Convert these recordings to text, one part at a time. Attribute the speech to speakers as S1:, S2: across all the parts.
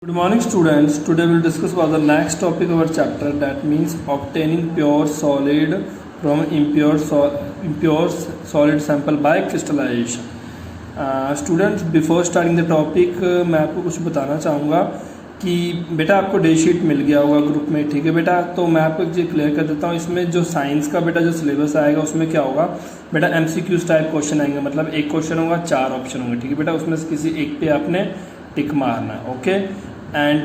S1: Good morning students. Today we will discuss about the next topic of our chapter, that means obtaining pure solid from impure solid sample by crystallization. Students, before starting the topic मैं आपको कुछ बताना चाहूँगा कि बेटा आपको day sheet मिल गया होगा ग्रुप में, ठीक है बेटा। तो मैं आपको एक चीज़ क्लियर कर देता हूँ, इसमें जो साइंस का बेटा जो सिलेबस आएगा उसमें क्या होगा बेटा, MCQs टाइप क्वेश्चन आएंगे, मतलब एक क्वेश्चन होगा 4 ऑप्शन होंगे, ठीक है बेटा। उसमें से किसी एक पे आपने टिक मारना है, ओके। एंड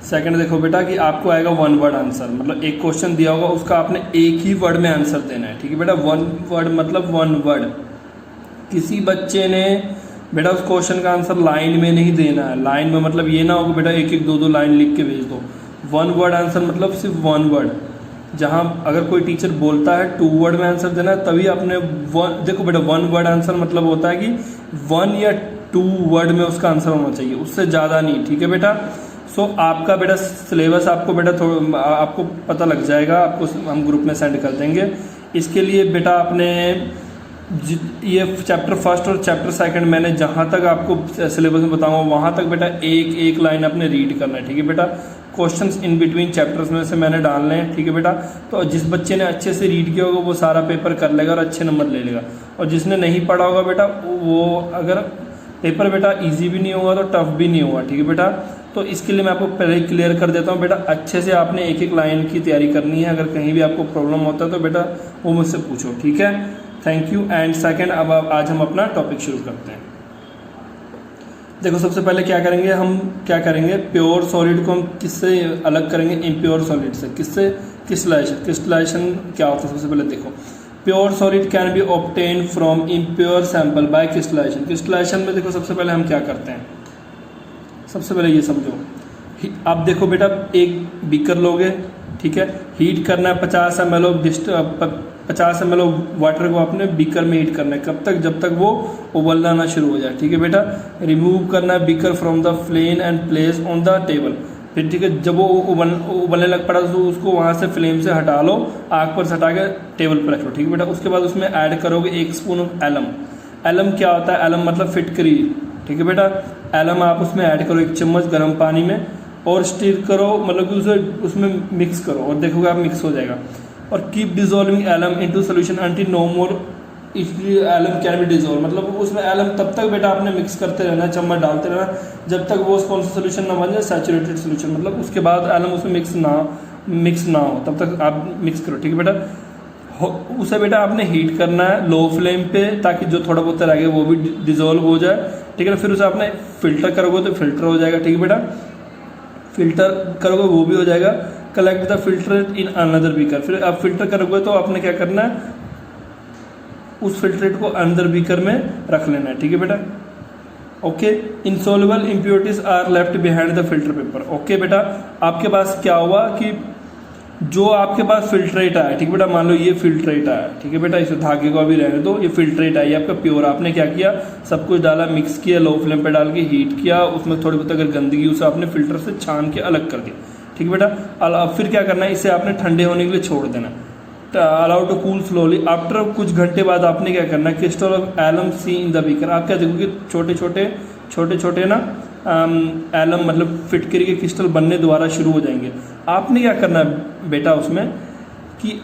S1: सेकंड देखो बेटा कि आपको आएगा 1 वर्ड आंसर, मतलब एक क्वेश्चन दिया होगा उसका आपने एक ही वर्ड में आंसर देना है, ठीक है बेटा। 1 वर्ड मतलब 1 वर्ड। किसी बच्चे ने बेटा उस क्वेश्चन का आंसर लाइन में नहीं देना है, लाइन में मतलब ये ना हो कि बेटा एक एक दो लाइन लिख के भेज दो। 1 वर्ड आंसर मतलब सिर्फ 1 वर्ड। जहाँ अगर कोई टीचर बोलता है 2 वर्ड में आंसर देना है, तभी आपने देखो बेटा 1 वर्ड आंसर मतलब होता है कि 1 या 2 वर्ड में उसका आंसर होना चाहिए, उससे ज़्यादा नहीं, ठीक है बेटा। सो आपका बेटा सिलेबस आपको बेटा थोड़ा आपको पता लग जाएगा, आपको हम ग्रुप में सेंड कर देंगे। इसके लिए बेटा आपने ये चैप्टर फर्स्ट और चैप्टर सेकंड मैंने जहाँ तक आपको सिलेबस में बताऊँगा वहाँ तक बेटा एक एक लाइन आपने रीड करना है, ठीक है बेटा। क्वेश्चंस इन बिटवीन चैप्टर्स में से मैंने डालने हैं, ठीक है बेटा। तो जिस बच्चे ने अच्छे से रीड किया होगा वो सारा पेपर कर लेगा और अच्छे नंबर ले लेगा, और जिसने नहीं पढ़ा होगा बेटा वो अगर पेपर बेटा इजी भी नहीं होगा तो टफ भी नहीं होगा, ठीक है बेटा। तो इसके लिए मैं आपको पहले ही क्लियर कर देता हूँ बेटा, अच्छे से आपने एक एक लाइन की तैयारी करनी है। अगर कहीं भी आपको प्रॉब्लम होता है तो बेटा वो मुझसे पूछो, ठीक है। Thank you. एंड सेकंड, अब आज हम अपना टॉपिक शुरू करते हैं। देखो सबसे पहले क्या करेंगे, प्योर सॉलिड को हम किससे अलग करेंगे, इम्प्योर सॉलिड से। किससे? क्रिस्टलाइजेशन क्या होता है सबसे पहले देखो। Pure solid can be obtain from impure sample by crystallisation. Crystallisation में देखो सबसे पहले हम क्या करते हैं, सबसे पहले ये समझो। आप देखो बेटा एक बीकर लोगे, ठीक है, हीट करना है 50 ml ऑफ वाटर को आपने बीकर में हीट करना है। कब तक? जब तक वो उबलना ना शुरू हो जाए, ठीक है बेटा। रिमूव करना है beaker from the flame and place on the table. फिर ठीक है, जब वो उबलने लग पड़ा तो उसको वहाँ से फ्लेम से हटा लो, आग पर से हटा के टेबल पर रख लो, ठीक है बेटा। उसके बाद उसमें ऐड करोगे 1 स्पून ऑफ एलम। एलम क्या होता है? एलम मतलब फिटकरी, ठीक है बेटा। एलम आप उसमें ऐड करो 1 चम्मच गर्म पानी में और स्टीर करो, मतलब कि उसे उसमें मिक्स करो और देखोगे आप मिक्स हो जाएगा। और keep dissolving alum into solution until no more alum can be dissolve, मतलब उसमें एलम तब तक बेटा आपने मिक्स करते रहना, चम्मच डालते रहना जब तक वो कौन सा सोल्यूशन ना बन जाए, सैचुरेटेड सोल्यूशन, मतलब उसके बाद एलम उसमें मिक्स ना हो तब तक आप मिक्स करो, ठीक है बेटा। उसे बेटा आपने हीट करना है लो फ्लेम पे, ताकि जो थोड़ा बहुत रह गया वो भी डिजोल्व हो जाए, ठीक है। फिर उसे आपने फिल्टर करोगे तो फिल्टर हो जाएगा, ठीक है बेटा। फिल्टर करोगे वो भी हो जाएगा। Collect the filter in another beaker. फिर आप फिल्टर करोगे तो आपने क्या करना है, उस फिल्ट्रेट को अंदर बीकर में रख लेना है, ठीक है बेटा। Okay. Insoluble impurities are left behind the filter paper. Okay बेटा, आपके पास क्या हुआ कि जो आपके पास फिल्ट्रेट आया, ठीक है बेटा, मान लो ये फिल्ट्रेट आया, ठीक है बेटा, इसे धागे को अभी रहने दो, ये फिल्ट्रेट आई आपका प्योर। आपने क्या किया, सब कुछ डाला, मिक्स किया, लो फ्लेम पे डाल के हीट किया, उसमें थोड़ी बहुत अगर गंदगी उसे आपने फिल्टर से छान के अलग कर दिया, ठीक है बेटा। अब फिर क्या करना है, इसे आपने ठंडे होने के लिए छोड़ देना, allow to cool slowly. After कुछ घंटे बाद आपने क्या करना है, crystal of alum see in the beaker. आप क्या देखोगे छोटे छोटे ना एलम मतलब फिटकरी के क्रिस्टल बनने दोबारा शुरू हो जाएंगे। आपने क्या करना है बेटा उसमें कि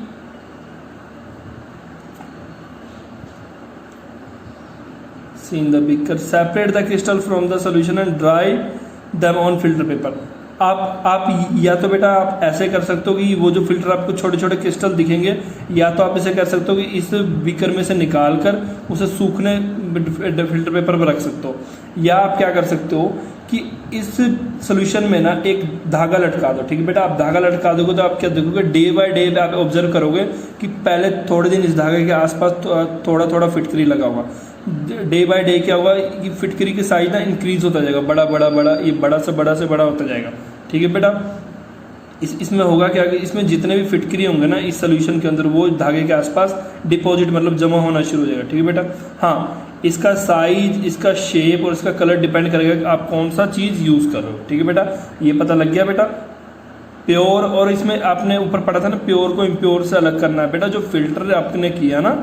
S1: see in the beaker, separate the crystal from the solution and dry them on filter paper. आप या तो बेटा आप ऐसे कर सकते हो कि वो जो फिल्टर आपको छोटे छोटे क्रिस्टल दिखेंगे, या तो आप इसे कर सकते हो कि इस बीकर में से निकाल कर उसे सूखने फिल्टर पेपर पर रख सकते हो, या आप क्या कर सकते हो कि इस सोल्यूशन में ना एक धागा लटका दो, ठीक है बेटा। आप धागा लटका दोगे तो आप क्या देखोगे, डे बाय डे आप ऑब्जर्व करोगे कि पहले थोड़े दिन इस धागे के आसपास थोड़ा थोड़ा फिटकरी लगा होगा। डे बाय डे क्या होगा कि फिटकरी की साइज ना इंक्रीज होता जाएगा, बड़ा ये बड़ा से बड़ा होता जाएगा, ठीक है बेटा। इसमें होगा क्या कि इसमें जितने भी फिटकरी होंगे ना इस सोल्यूशन के अंदर, वो धागे के आसपास डिपॉजिट मतलब जमा होना शुरू हो जाएगा, ठीक है बेटा। हाँ, इसका साइज, इसका शेप और इसका कलर डिपेंड करेगा कि आप कौन सा चीज़ यूज़ कर रहे हो, ठीक है बेटा। ये पता लग गया बेटा। प्योर, और इसमें आपने ऊपर पढ़ा था ना, प्योर को इम्प्योर से अलग करना है बेटा। जो फिल्टर आपने किया ना,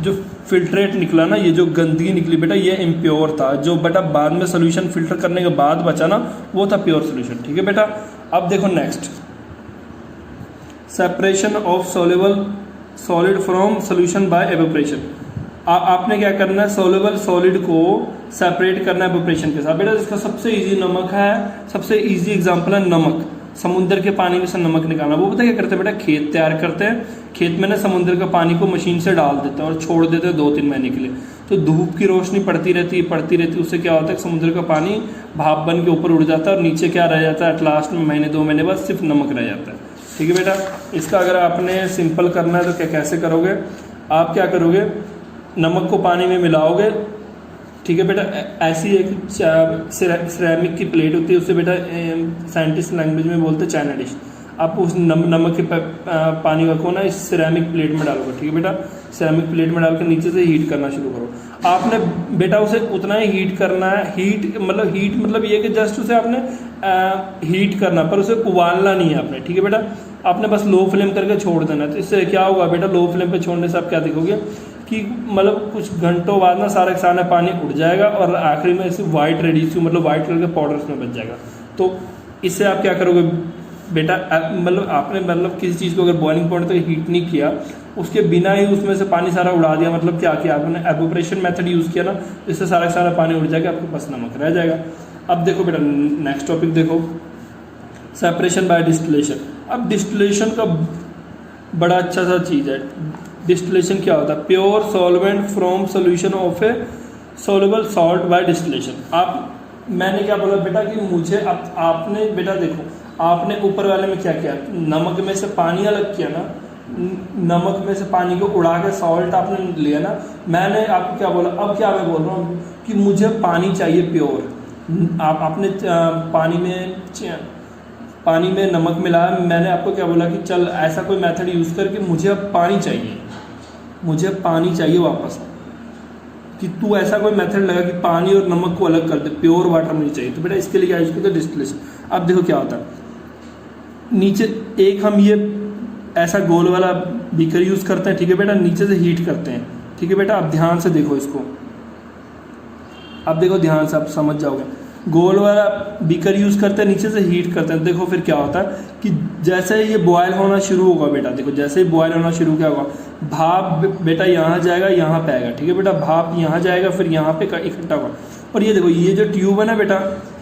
S1: जो फिल्ट्रेट निकला ना, ये जो गंदगी निकली बेटा ये इम्प्योर था, जो बेटा बाद में सोल्यूशन फिल्टर करने के बाद बचा ना वो था प्योर सोल्यूशन। ठीक है बेटा, अब देखो next, separation of soluble solid from solution bye evaporation. आपने क्या करना है, सॉल्युबल सॉलिड को सेपरेट करना है एवोपरेशन के साथ। बेटा इसका सबसे इजी नमक है, सबसे इजी एग्जांपल है नमक। समुद्र के पानी में से नमक निकालना, वो पता क्या करते हैं बेटा, खेत तैयार करते हैं, खेत में ना समुद्र का पानी को मशीन से डाल देते हैं और छोड़ देते हैं 2-3 महीने के लिए। तो धूप की रोशनी पड़ती रहती, उससे क्या होता है समुद्र का पानी भाप बन के ऊपर उड़ जाता है और नीचे क्या रह जाता है, एट लास्ट में महीने 2 महीने बाद सिर्फ नमक रह जाता है। ठीक है बेटा, इसका अगर आपने सिंपल करना है तो क्या कैसे करोगे, आप क्या करोगे, नमक को पानी में मिलाओगे। ठीक है बेटा, ऐसी एक सिरेमिक की प्लेट होती है, उससे बेटा साइंटिस्ट लैंग्वेज में बोलते हैं चाइना डिश। आप उस नमक के पानी को ना इस सिरेमिक प्लेट में डालोगे। ठीक है बेटा, सिरेमिक प्लेट में डाल के नीचे से हीट करना शुरू करो। आपने बेटा उसे उतना ही हीट करना है, हीट मतलब ये कि जस्ट उसे आपने हीट करना, पर उसे उबालना नहीं है आपने। ठीक है बेटा, आपने बस लो फ्लेम करके छोड़ देना है। तो इससे क्या होगा बेटा, लो फ्लेम पे छोड़ने से आप क्या देखोगे कि मतलब कुछ घंटों बाद ना सारा सारा पानी उड़ जाएगा और आखिरी में इसे वाइट रेडिश मतलब वाइट कलर के पाउडर्स में बच जाएगा। तो इससे आप क्या करोगे बेटा, मतलब आपने मतलब किसी चीज़ को अगर बॉइलिंग पॉइंट तक हीट नहीं किया, उसके बिना ही उसमें से पानी सारा उड़ा दिया, मतलब क्या किया आपने, एवोपरेशन मेथड यूज़ किया ना, इससे सारा पानी उड़ जाएगा, आपके पास नमक रह जाएगा। अब देखो बेटा नेक्स्ट टॉपिक देखो, सेपरेशन बाय डिस्टिलेशन। अब डिस्टिलेशन का बड़ा अच्छा सा चीज़ है। डिस्टिलेशन क्या होता है, pure solvent from solution of a soluble salt by distillation. मैंने क्या बोला बेटा कि मुझे आपने बेटा देखो, आपने ऊपर वाले में क्या किया, नमक में से पानी अलग किया ना, नमक में से पानी को उड़ा के सॉल्ट आपने लिया ना। मैंने आपको क्या बोला, अब क्या मैं बोल रहा हूँ कि मुझे पानी चाहिए प्योर। आपने पानी में नमक मिलाया, मैंने आपको क्या बोला कि चल ऐसा कोई मेथड यूज़ करके मुझे अब पानी चाहिए वापस, कि तू ऐसा कोई मेथड लगा कि पानी और नमक को अलग कर दे, प्योर वाटर मुझे चाहिए। तो बेटा इसके लिए क्या यूज़ करते हैं, डिस्टिलेशन। अब देखो क्या होता है, नीचे एक हम ये ऐसा गोल वाला बीकर यूज़ करते हैं। ठीक है बेटा, नीचे से हीट करते हैं। ठीक है बेटा, अब ध्यान से देखो इसको, अब देखो ध्यान से, आप समझ जाओगे। गोल वाला बीकर यूज़ करते हैं, नीचे से हीट करते हैं। देखो फिर क्या होता है कि जैसे ही ये बॉयल होना शुरू होगा बेटा, देखो जैसे ही बॉयल होना शुरू क्या होगा, भाप बेटा यहाँ जाएगा, यहाँ पे आएगा। ठीक है बेटा, भाप यहाँ जाएगा, फिर यहाँ पे इकट्ठा होगा। और ये देखो ये जो ट्यूब है ना बेटा,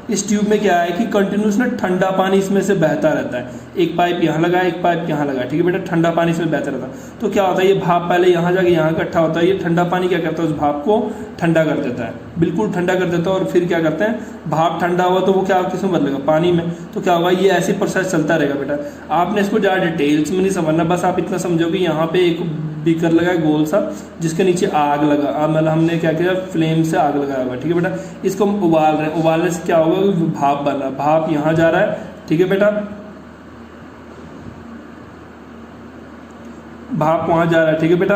S1: इस ट्यूब में क्या है कि कंटिन्यूस ना ठंडा पानी इसमें से बहता रहता है। एक पाइप यहाँ लगा है, एक पाइप यहाँ लगा है। ठीक है बेटा, ठंडा पानी इसमें बहता रहता है। तो क्या होता है, ये भाप पहले यहाँ जाके यहाँ इकट्ठा होता है, ये ठंडा पानी क्या करता है, उस भाप को ठंडा कर देता है, बिल्कुल ठंडा कर देता है। और फिर क्या करते हैं, भाप ठंडा हुआ तो वो क्या किसमें बदलेगा, पानी में। तो क्या होगा, ये ऐसी प्रोसेस चलता रहेगा बेटा। आपने इसको ज़्यादा डिटेल्स में नहीं समझना, बस आप इतना समझो कि यहाँ पे एक बीकर लगा है गोल सा, जिसके नीचे आग लगा, मतलब हमने क्या किया, फ्लेम से आग लगाया हुआ। ठीक है बेटा, इसको हम उबाल रहे हैं, उबालने से क्या होगा, भाप बन रहा है, भाप यहाँ जा रहा है। ठीक है बेटा, भाप वहाँ जा रहा है। ठीक है बेटा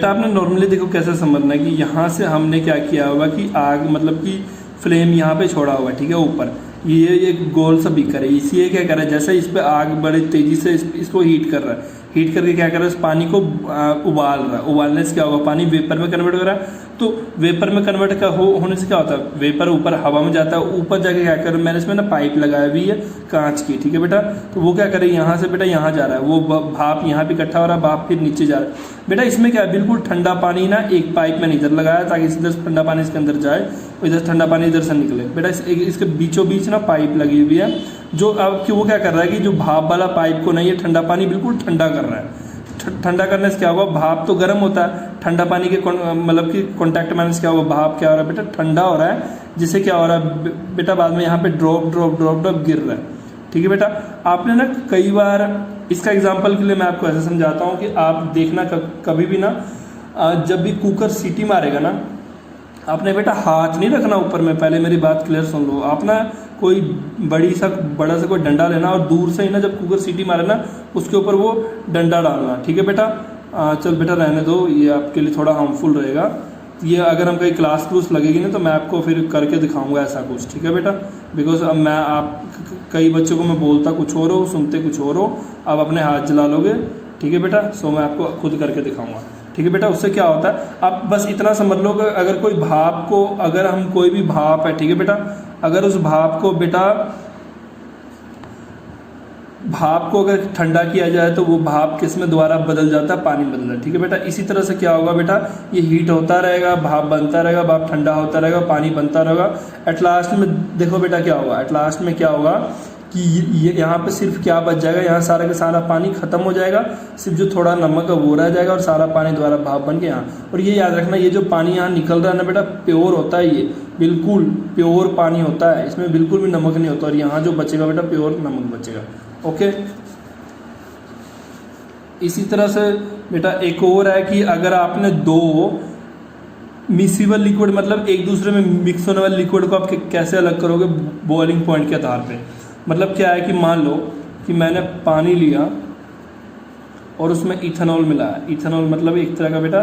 S1: आपने नॉर्मली देखो कैसे समझना है कि यहाँ से हमने क्या किया होगा कि आग मतलब कि फ्लेम यहाँ पे छोड़ा हुआ है। ठीक है, ऊपर ये एक गोल सा बीकर है, इसी ये क्या कर रहा है, जैसे इस पे आग बड़ी तेज़ी से इसको हीट कर रहा है, हीट करके क्या कर रहा है, उस पानी को उबाल रहा है। उबालने से क्या होगा, पानी वेपर में कन्वर्ट हो रहा है। तो वेपर में कन्वर्ट होने से क्या होता है, वेपर ऊपर हवा में जाता है, ऊपर जाके क्या कर रहा है, मैंने इसमें ना पाइप लगाया हुई है कांच की। ठीक है बेटा, तो वो क्या करे, यहाँ से बेटा यहाँ जा रहा है, वो भाप यहाँ पे इकट्ठा हो रहा है, भाप फिर नीचे जा रहा है। बेटा इसमें क्या है, बिल्कुल ठंडा पानी ना एक पाइप में इधर लगाया ताकि सीधा ठंडा पानी इसके अंदर जाए, इधर ठंडा पानी इधर से निकले। बेटा इसके बीचों बीच ना पाइप लगी हुई है, जो अब कि वो क्या कर रहा है कि जो भाप वाला पाइप को ना ये ठंडा पानी बिल्कुल ठंडा कर रहा है। ठंडा करने से क्या होगा, भाप तो गर्म होता है, ठंडा पानी के मतलब कि कॉन्टैक्ट में क्या होगा, भाप क्या हो रहा है बेटा, ठंडा हो रहा है, जिससे क्या हो रहा है बेटा, बाद में यहाँ पे ड्रॉप गिर रहा है। ठीक है बेटा, आपने ना कई बार इसका एग्जांपल के लिए मैं आपको ऐसे समझाता हूँ कि आप देखना कभी भी ना जब भी कुकर सीटी मारेगा ना, आपने बेटा हाथ नहीं रखना ऊपर में, पहले मेरी बात क्लियर सुन लो। आप ना कोई बड़ा सा कोई डंडा लेना और दूर से ही ना जब कुकर सीटी मारे ना उसके ऊपर वो डंडा डालना। ठीक है बेटा, चल बेटा रहने दो, ये आपके लिए थोड़ा हार्मफुल रहेगा। ये अगर हम कहीं क्लास क्लूस लगेगी ना तो मैं आपको फिर करके दिखाऊंगा ऐसा कुछ। ठीक है बेटा, बिकॉज अब कई बच्चों को मैं बोलता कुछ और हो, सुनते कुछ और हो, आप अपने हाथ जला लोगे। ठीक है बेटा, सो मैं आपको खुद करके दिखाऊंगा। ठीक है बेटा। उससे क्या होता है, आप बस इतना समझ लो कि अगर कोई भाप को, अगर हम कोई भी भाप है, ठीक है बेटा, अगर उस भाप को बेटा, भाप को अगर ठंडा किया जाए तो वो भाप किस में द्वारा बदल जाता है, पानी बदल जाता है, ठीक है बेटा। इसी तरह से क्या होगा बेटा, ये हीट होता रहेगा, भाप बनता रहेगा, भाप ठंडा होता रहेगा, पानी बनता रहेगा। एट लास्ट में देखो बेटा क्या होगा, एट लास्ट में क्या होगा कि ये यहाँ पे सिर्फ क्या बच जाएगा, यहाँ सारा का सारा पानी खत्म हो जाएगा, सिर्फ जो थोड़ा नमक है वो रह जाएगा और सारा पानी द्वारा भाप बन के यहाँ। और ये याद रखना, ये जो पानी यहाँ निकल रहा है ना बेटा, प्योर होता है, ये बिल्कुल प्योर पानी होता है, इसमें बिल्कुल भी नमक नहीं होता। और यहाँ जो बचेगा बेटा, प्योर नमक बचेगा। ओके, इसी तरह से बेटा एक और है कि अगर आपने दो मिक्सिबल लिक्विड, मतलब एक दूसरे में मिक्स होने वाले लिक्विड को आप कैसे अलग करोगे, बॉइलिंग पॉइंट के आधार पे। मतलब क्या है कि मान लो कि मैंने पानी लिया और उसमें इथेनॉल मिलाया। इथेनॉल मतलब एक तरह का बेटा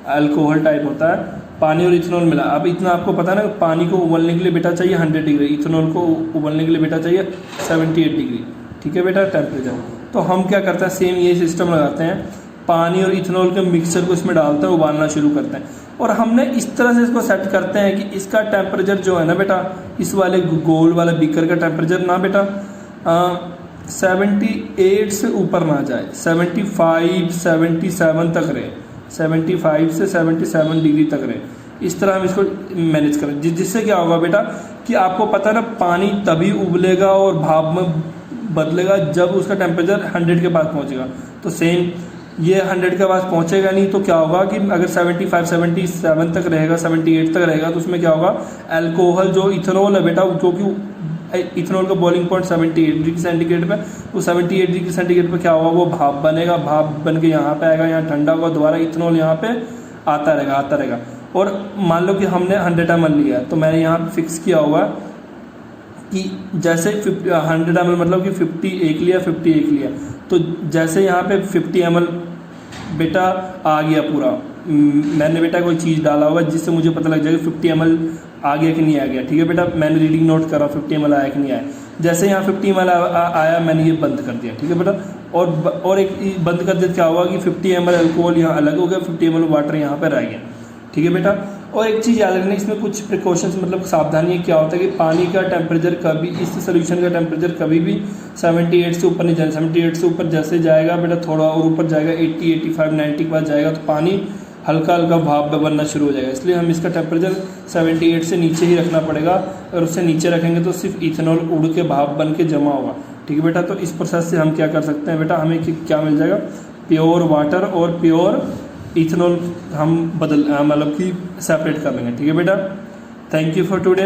S1: अल्कोहल टाइप होता है, पानी और इथेनॉल मिला। अब इतना आपको पता है ना, पानी को उबलने के लिए बेटा चाहिए 100 डिग्री, इथेनॉल को उबलने के लिए बेटा चाहिए 78 डिग्री, ठीक है बेटा, टेम्परेचर। तो हम क्या करते हैं, सेम ये सिस्टम लगाते हैं, पानी और इथेनॉल के मिक्सचर को इसमें डालते हैं, उबालना शुरू करते हैं। और हमने इस तरह से इसको सेट करते हैं कि इसका टेम्परेचर जो है ना बेटा, इस वाले गोल वाले बीकर का टेम्परेचर ना बेटा 78 से ऊपर ना जाए, 75 77 तक रहे, 75 से 77 डिग्री तक रहे। इस तरह हम इसको मैनेज करें, जिससे क्या होगा बेटा कि आपको पता है ना, पानी तभी उबलेगा और भाप में बदलेगा जब उसका टेम्परेचर 100 के पास पहुंचेगा। तो सेम ये 100 के पास पहुंचेगा नहीं तो क्या होगा कि अगर 75 77 तक रहेगा, 78 तक रहेगा, तो उसमें क्या होगा, अल्कोहल जो इथेनॉल है बेटा, क्योंकि इथेनॉल का बॉइलिंग पॉइंट 78 डिग्री सेंटीग्रेड पे, वो 78 डिग्री सेंटीग्रेड पे क्या होगा, वो भाप बनेगा, भाप बन के यहाँ पे आएगा, यहाँ ठंडा होगा, दोबारा इथेनॉल यहाँ पे आता रहेगा। और मान लो कि हमने 100 ml लिया, तो मैंने यहाँ फिक्स किया हुआ कि जैसे 100 ml मतलब कि 50 एक लिया, 50 एक लिया, तो जैसे यहाँ पे 50 ml बेटा आ गया पूरा, मैंने बेटा कोई चीज़ डाला होगा जिससे मुझे पता लग जाएगा 50 ml आ गया कि नहीं आ गया, ठीक है बेटा। मैंने रीडिंग नोट करा 50 ml आया कि नहीं आया। जैसे यहाँ 50 ml आया, मैंने ये बंद कर दिया, ठीक है बेटा। और एक बंद कर दिया, क्या होगा कि 50 ml अल्कोहल यहाँ अलग हो गया, 50 ml वाटर यहाँ पर रह गया, ठीक है बेटा। और एक चीज़ याद रखना, इसमें कुछ प्रिकॉशंस मतलब सावधानी क्या होता है कि पानी का टेम्परेचर कभी, इस सोल्यूशन का टेम्परेचर कभी भी 78 से ऊपर नहीं जाए। 78 से ऊपर जैसे जाएगा बेटा, थोड़ा और ऊपर जाएगा, 80 85 90 के बाद जाएगा, तो पानी हल्का हल्का भाप बनना शुरू हो जाएगा। इसलिए हम इसका टेम्परेचर 78 से नीचे ही रखना पड़ेगा। अगर उससे नीचे रखेंगे तो सिर्फ इथेनॉल उड़ के भाप बन के जमा होगा, ठीक है बेटा। तो इस प्रोसेस से हम क्या कर सकते हैं बेटा, हमें क्या मिल जाएगा, प्योर वाटर और प्योर इथेनॉल हम मतलब कि सेपरेट कर लेंगे, ठीक है बेटा। Thank you for today.